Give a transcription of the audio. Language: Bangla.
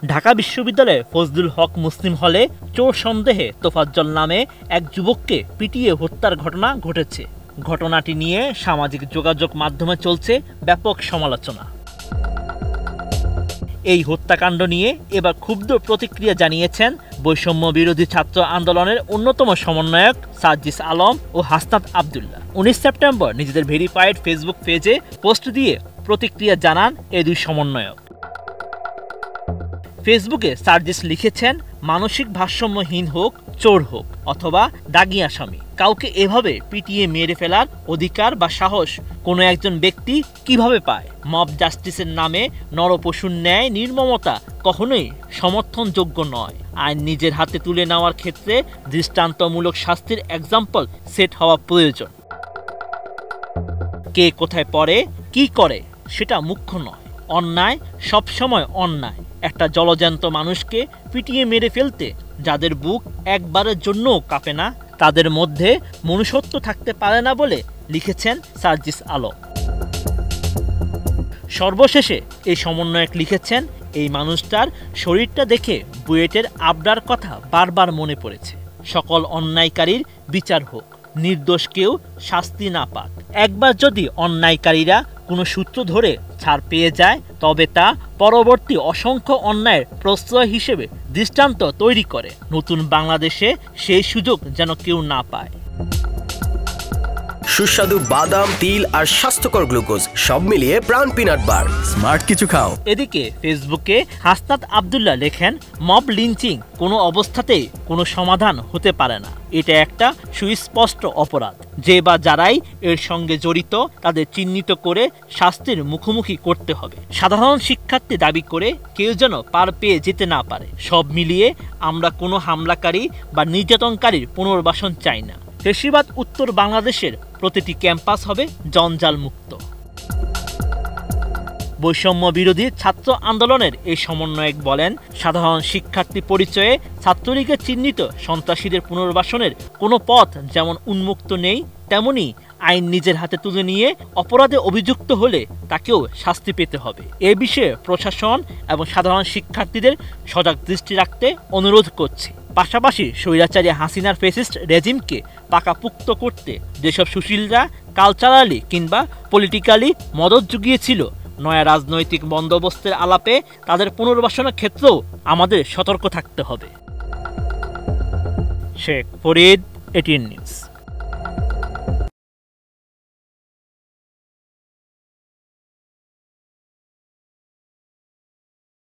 ঢাকা বিশ্ববিদ্যালয়ে ফজলুল হক মুসলিম হলে চোর সন্দেহে তোফাজ্জল নামে এক যুবককে পিটিয়ে হত্যার ঘটনা ঘটেছে। ঘটনাটি নিয়ে সামাজিক যোগাযোগ মাধ্যমে চলছে ব্যাপক সমালোচনা। এই হত্যাকাণ্ড নিয়ে এবার ক্ষুব্ধ প্রতিক্রিয়া জানিয়েছেন বৈষম্য বিরোধী ছাত্র আন্দোলনের অন্যতম সমন্বয়ক সার্জিস আলম ও হাসনাত আব্দুল্লাহ। 19 সেপ্টেম্বর নিজেদের ভেরিফাইড ফেসবুক পেজে পোস্ট দিয়ে প্রতিক্রিয়া জানান এই দুই সমন্বয়ক। ফেসবুকে সার্জিস লিখেছেন, মানসিক ভারসাম্যহীন হোক, চোর হোক অথবা দাগী আসামি, কাউকে এভাবে পিটিয়ে মেরে ফেলার অধিকার বা সাহস কোনো একজন ব্যক্তি কিভাবে পায়? মব জাস্টিসের নামে নরপশুর ন্যায় নির্মমতা কখনোই সমর্থনযোগ্য নয়। আইন নিজের হাতে তুলে নেওয়ার ক্ষেত্রে দৃষ্টান্তমূলক শাস্তির এক্সাম্পল সেট হওয়া প্রয়োজন। কে কোথায় পড়ে, কি করে সেটা মুখ্য নয়। অন্যায় সবসময় অন্যায়। একটা জলজ্যান্ত মানুষকে পিটিয়ে মেরে ফেলতে যাদের বুক একবারের জন্যও কাঁপে না, তাদের মধ্যে মনুষ্যত্ব থাকতে পারে না বলে লিখেছেন সার্জিস আলম। সর্বশেষে এই সমন্বয়ক লিখেছেন, এই মানুষটার শরীরটা দেখে বুয়েটের আবরার কথা বারবার মনে পড়েছে। সকল অন্যায়কারীর বিচার হোক, নির্দোষ কেউ শাস্তি না পাক। একবার যদি অন্যায়কারীরা কোনো সূত্র ধরে ছাড় পেয়ে যায়, তবে তা পরবর্তী অসংখ্য অন্যায়ের প্রশ্রয় হিসেবে দৃষ্টান্ত তৈরি করে। নতুন বাংলাদেশে সেই সুযোগ যেন কেউ না পায়। সুস্বাদু বাদাম, তিল আর স্বাস্থ্যকর গ্লুকোজ সব মিলিয়ে প্রাণ পিনাট বার। স্মার্ট কিছু খাও। এদিকে ফেসবুকে হাসনাত আব্দুল্লাহ লেখেন, মব লিঞ্চিং কোনো অবস্থাতেই কোনো সমাধান হতে পারে না। এটা একটা সুস্পষ্ট অপরাধ। যে বা যারাই এর সঙ্গে জড়িত তাদের চিহ্নিত করে শাস্তির মুখোমুখি করতে হবে। সাধারণ শিক্ষার্থী দাবি করে কেউ যেন পার পেয়ে যেতে না পারে। সব মিলিয়ে আমরা কোনো হামলাকারী বা নির্যাতনকারীর পুনর্বাসন চাই না। ফেসিবাদ উত্তর বাংলাদেশের প্রতিটি ক্যাম্পাস হবে জঞ্জাল মুক্ত। বৈষম্য বিরোধী ছাত্র আন্দোলনের এই সমন্বয়ক বলেন, সাধারণ শিক্ষার্থী পরিচয়ে ছাত্রলীগের চিহ্নিত সন্ত্রাসীদের পুনর্বাসনের কোনো পথ যেমন উন্মুক্ত নেই, তেমনি আইন নিজের হাতে তুলে নিয়ে অপরাধে অভিযুক্ত হলে তাকেও শাস্তি পেতে হবে। এ বিষয়ে প্রশাসন এবং সাধারণ শিক্ষার্থীদের সজাগ দৃষ্টি রাখতে অনুরোধ করছি। পাশাপাশি স্বৈরাচারী হাসিনার ফেসিস্ট রেজিমকে পাকাপুক্ত করতে যেসব সুশীলরা কালচারালি কিংবা পলিটিক্যালি মদত জুগিয়েছিল নয়া রাজনৈতিক বন্দোবস্তের আলাপে, তাদের পুনর্বাসনের ক্ষেত্রেও আমাদের সতর্ক থাকতে হবে। Sheikh Farid, ATN news.